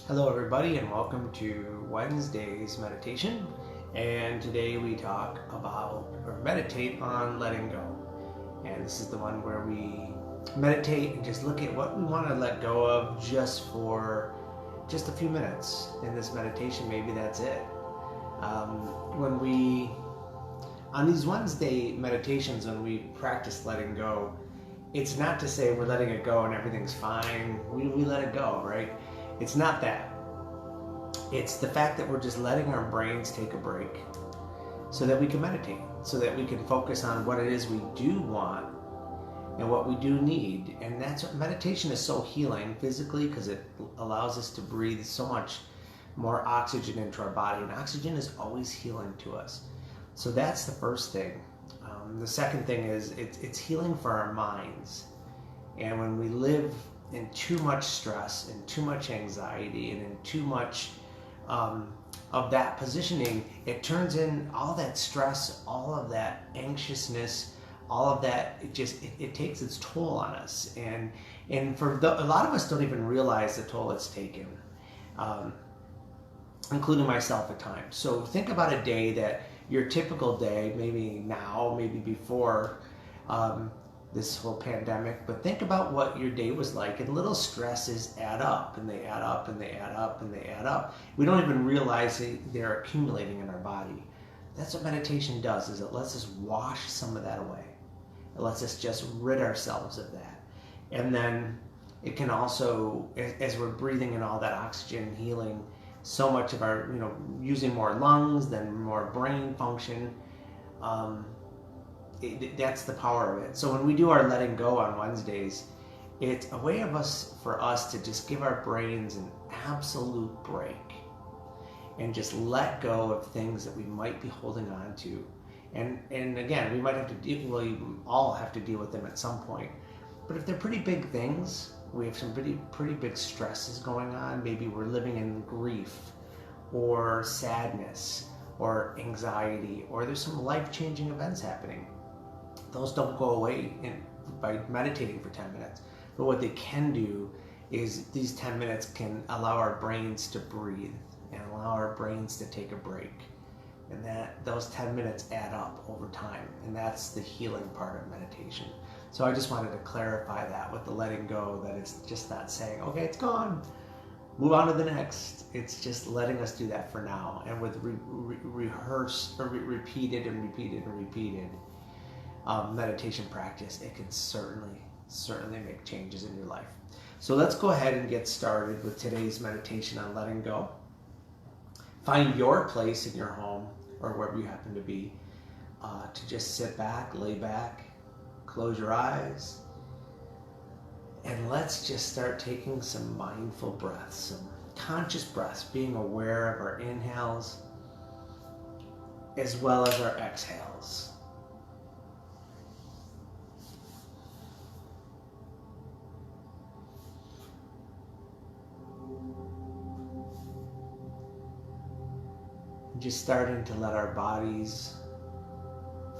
Hello everybody and welcome to Wednesday's meditation. And today we talk about or meditate on letting go. And this is the one where we meditate and just look at what we want to let go of for just a few minutes in this meditation. Maybe that's it. On these Wednesday meditations, when we practice letting go, it's not to say we're letting it go and everything's fine. We let it go, right? It's not that. It's the fact that we're just letting our brains take a break so that we can meditate, so that we can focus on what it is we do want and what we do need. And that's what meditation is so healing physically, because it allows us to breathe so much more oxygen into our body, and oxygen is always healing to us. So that's the first thing. The second thing is it's healing for our minds. And when we live in too much stress and too much anxiety and in too much of that positioning, it turns in all that stress, all of that anxiousness, all of that. It takes its toll on us, and a lot of us don't even realize the toll it's taken, including myself at times. So think about a day that your typical day, maybe now, maybe before this whole pandemic, but think about what your day was like, and little stresses add up, and they add up, and they add up, and they add up. We don't even realize they're accumulating in our body. That's what meditation does, is it lets us wash some of that away. It lets us just rid ourselves of that. And then it can also, as we're breathing in all that oxygen, healing so much of our, using more lungs, then more brain function, that's the power of it. So when we do our letting go on Wednesdays, it's a way for us to just give our brains an absolute break and just let go of things that we might be holding on to. And again, we might have we all have to deal with them at some point. But if they're pretty big things, we have some pretty big stresses going on. Maybe we're living in grief or sadness or anxiety, or there's some life-changing events happening. Those don't go away by meditating for 10 minutes. But what they can do is these 10 minutes can allow our brains to breathe and allow our brains to take a break. And those 10 minutes add up over time. And that's the healing part of meditation. So I just wanted to clarify that with the letting go, that it's just not saying, okay, it's gone, move on to the next. It's just letting us do that for now. And with repeated meditation practice, it can certainly make changes in your life. So let's go ahead and get started with today's meditation on letting go. Find your place in your home or wherever you happen to be, to just sit back, lay back, close your eyes, and let's just start taking some mindful breaths, some conscious breaths, being aware of our inhales as well as our exhales. Just starting to let our bodies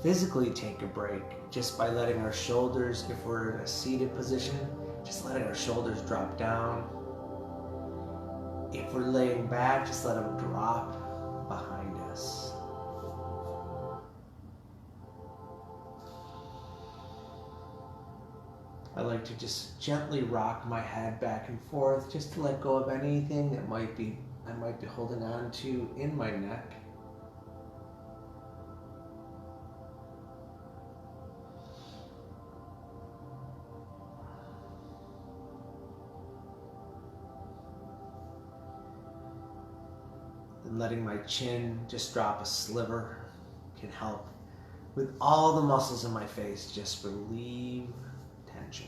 physically take a break, just by letting our shoulders, if we're in a seated position, just letting our shoulders drop down. If we're laying back, just let them drop behind us. I like to just gently rock my head back and forth, just to let go of anything that I might be holding on to in my neck. And letting my chin just drop a sliver can help with all the muscles in my face just relieve tension.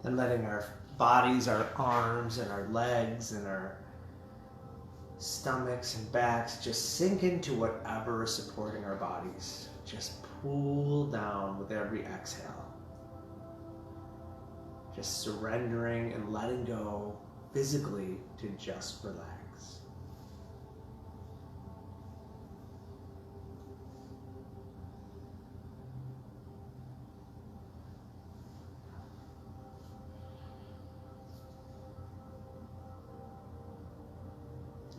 And letting our bodies, our arms and our legs and our stomachs and backs just sink into whatever is supporting our bodies. Just cool down with every exhale. Just surrendering and letting go physically to just relax.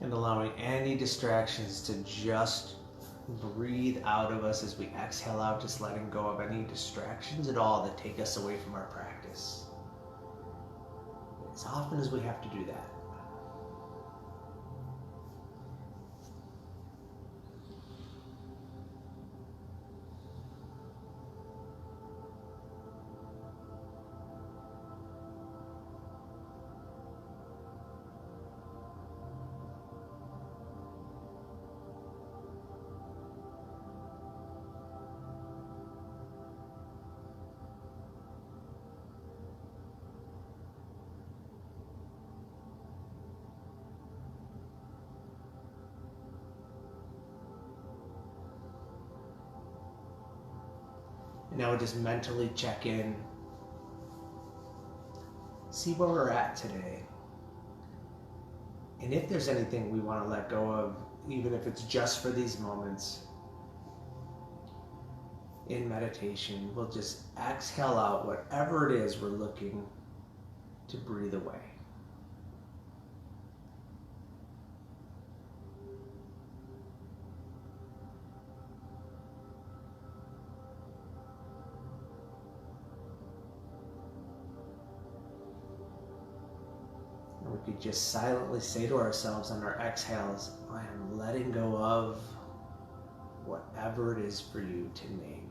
And allowing any distractions to just breathe out of us as we exhale out, just letting go of any distractions at all that take us away from our practice. As often as we have to do that. And now we just mentally check in, see where we're at today. And if there's anything we want to let go of, even if it's just for these moments in meditation, we'll just exhale out whatever it is we're looking to breathe away. We could just silently say to ourselves on our exhales, I am letting go of whatever it is for you to name.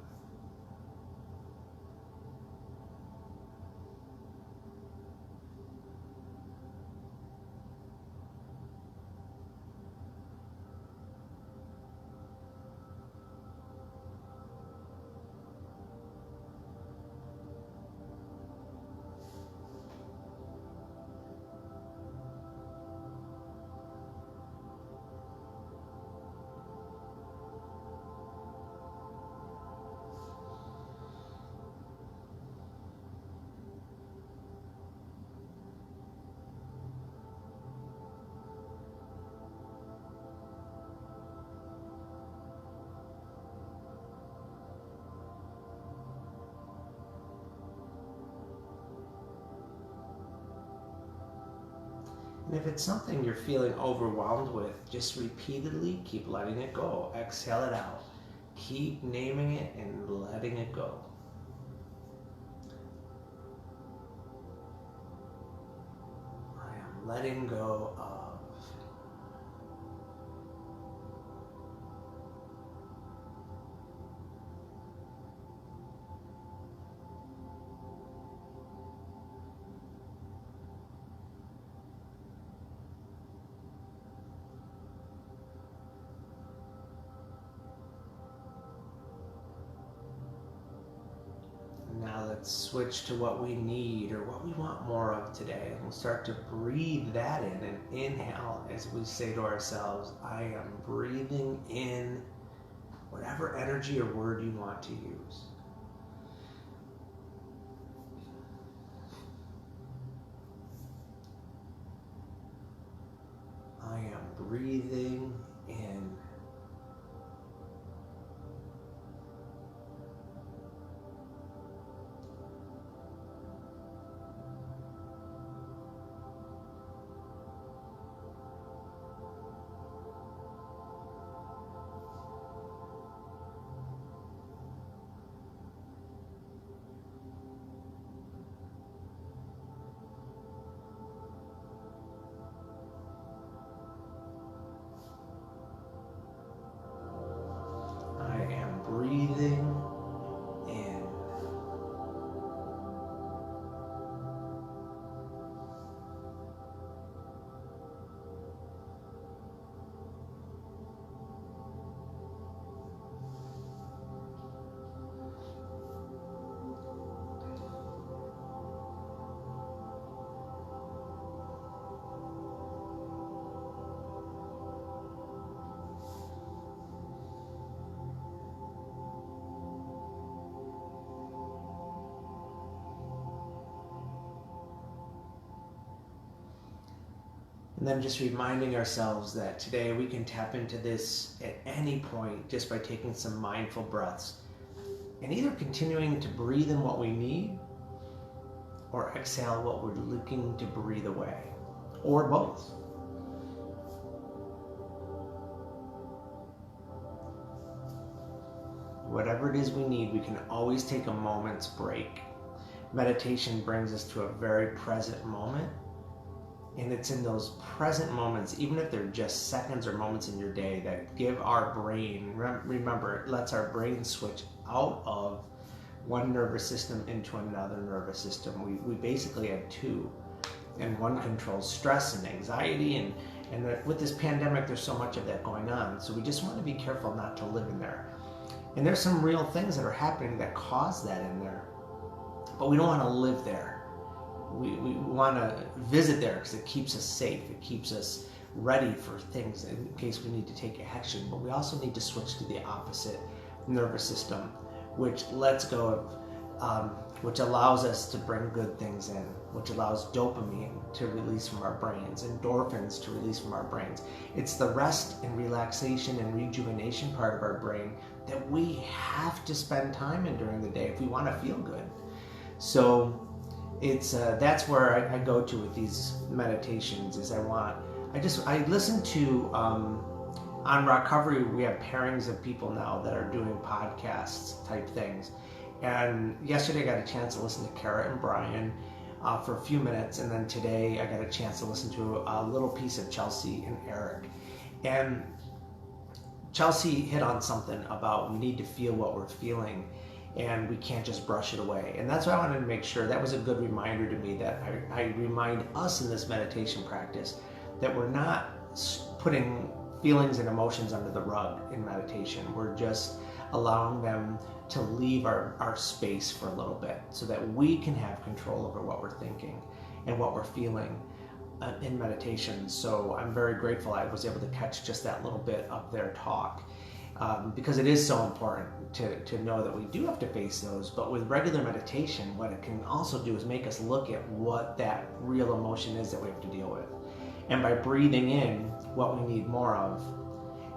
And if it's something you're feeling overwhelmed with, just repeatedly keep letting it go. Exhale it out. Keep naming it and letting it go. I am letting go of. Now let's switch to what we need or what we want more of today. And we'll start to breathe that in and inhale as we say to ourselves, I am breathing in whatever energy or word you want to use. I am breathing in. And then just reminding ourselves that today we can tap into this at any point just by taking some mindful breaths and either continuing to breathe in what we need or exhale what we're looking to breathe away, or both. Whatever it is we need, we can always take a moment's break. Meditation brings us to a very present moment. And it's in those present moments, even if they're just seconds or moments in your day, that give our brain, remember, it lets our brain switch out of one nervous system into another nervous system. We basically have two. And one controls stress and anxiety. And with this pandemic, there's so much of that going on. So we just want to be careful not to live in there. And there's some real things that are happening that cause that in there. But we don't want to live there. We want to visit there because it keeps us safe. It keeps us ready for things in case we need to take action. But we also need to switch to the opposite nervous system, which lets go of, which allows us to bring good things in, which allows dopamine to release from our brains, endorphins to release from our brains. It's the rest and relaxation and rejuvenation part of our brain that we have to spend time in during the day if we want to feel good. So it's that's where I go to with these meditations. Is I listen to on Recovery. We have pairings of people now that are doing podcasts type things. And yesterday I got a chance to listen to Kara and Brian for a few minutes, and then today I got a chance to listen to a little piece of Chelsea and Eric. And Chelsea hit on something about we need to feel what we're feeling, and we can't just brush it away. And that's why I wanted to make sure that was a good reminder to me, that I remind us in this meditation practice that we're not putting feelings and emotions under the rug in meditation. We're just allowing them to leave our space for a little bit so that we can have control over what we're thinking and what we're feeling in meditation. So I'm very grateful I was able to catch just that little bit of their talk. Because it is so important to know that we do have to face those. But with regular meditation, what it can also do is make us look at what that real emotion is that we have to deal with. And by breathing in what we need more of,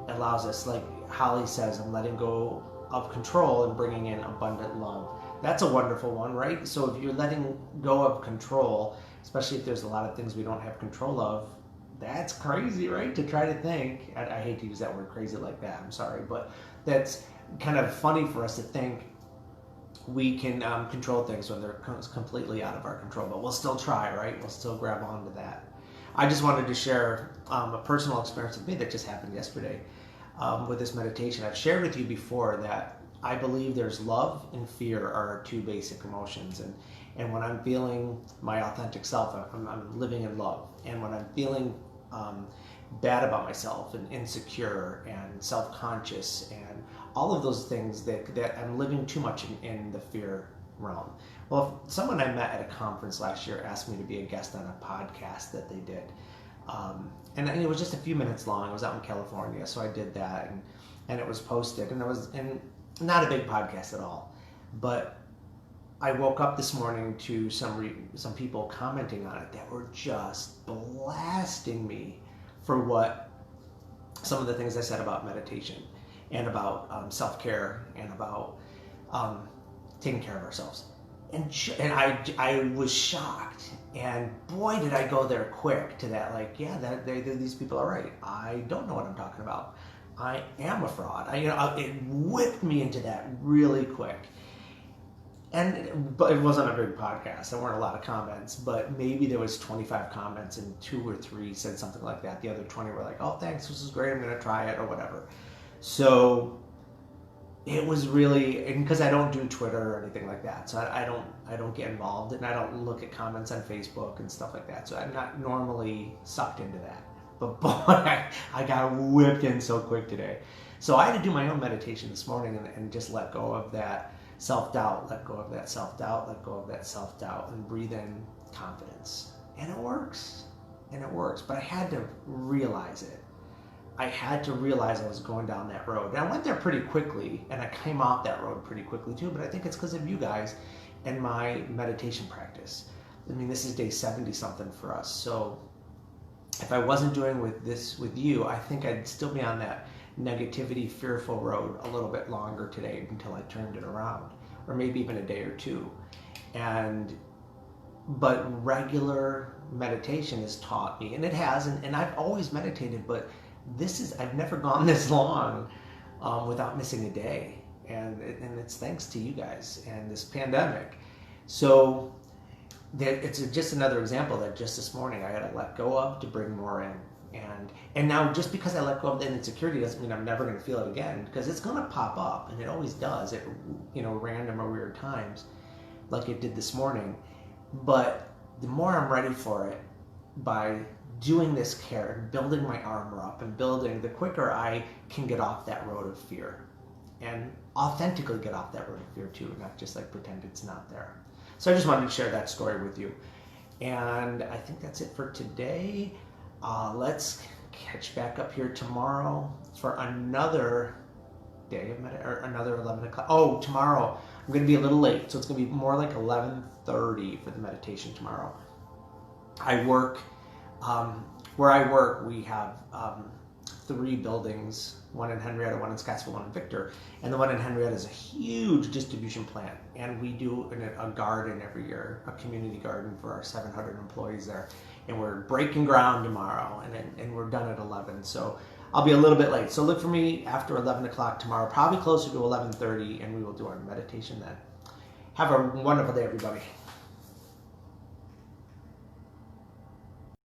it allows us, like Holly says, I'm letting go of control and bringing in abundant love. That's a wonderful one, right? So if you're letting go of control, especially if there's a lot of things we don't have control of, that's crazy, right? To try to think, I hate to use that word crazy like that, I'm sorry, but that's kind of funny for us to think we can control things when they're completely out of our control, but we'll still try, right? We'll still grab onto that. I just wanted to share a personal experience with me that just happened yesterday with this meditation. I've shared with you before that I believe there's love and fear are our two basic emotions. And when I'm feeling my authentic self, I'm living in love. And when I'm feeling bad about myself and insecure and self-conscious and all of those things that I'm living too much in the fear realm. Well, someone I met at a conference last year asked me to be a guest on a podcast that they did. And it was just a few minutes long. It was out in California, so I did that, and it was posted, and not a big podcast at all. But I woke up this morning to some people commenting on it that were just blasting me for what some of the things I said about meditation and about self-care and about taking care of ourselves. And I was shocked, and boy, did I go there quick to that. Like, yeah, these people are right. I don't know what I'm talking about. I am a fraud. It whipped me into that really quick. But it wasn't a big podcast. There weren't a lot of comments, but maybe there was 25 comments and 2 or 3 said something like that. The other 20 were like, "Oh, thanks. This is great. I'm going to try it," or whatever. So it was really, and because I don't do Twitter or anything like that, so I don't get involved, and I don't look at comments on Facebook and stuff like that. So I'm not normally sucked into that. But boy, I got whipped in so quick today. So I had to do my own meditation this morning and just let go of that self-doubt, let go of that self-doubt, let go of that self-doubt, and breathe in confidence. And it works. But I had to realize it. I had to realize I was going down that road. And I went there pretty quickly, and I came off that road pretty quickly too, but I think it's because of you guys and my meditation practice. I mean, this is day 70-something for us. So if I wasn't doing this with you, I think I'd still be on that negativity, fearful road a little bit longer today until I turned it around, or maybe even a day or two. But regular meditation has taught me, and it has, and I've always meditated, but I've never gone this long without missing a day. And it's thanks to you guys and this pandemic. So it's just another example that just this morning I had to let go of to bring more in. And now just because I let go of the insecurity doesn't mean I'm never going to feel it again, because it's going to pop up, and it always does at random or weird times, like it did this morning. But the more I'm ready for it, by doing this care and building my armor up and the quicker I can get off that road of fear, and authentically get off that road of fear too, not just like pretend it's not there. So I just wanted to share that story with you. And I think that's it for today. Let's catch back up here tomorrow for another day of or another 11 o'clock. Oh, tomorrow I'm going to be a little late, so it's going to be more like 11:30 for the meditation tomorrow. I work, where I work, we have 3 buildings, one in Henrietta, one in Scottsville, one in Victor. And the one in Henrietta is a huge distribution plant. And we do a garden every year, a community garden for our 700 employees there. And we're breaking ground tomorrow, and we're done at 11. So I'll be a little bit late. So look for me after 11 o'clock tomorrow, probably closer to 11:30, and we will do our meditation then. Have a wonderful day, everybody.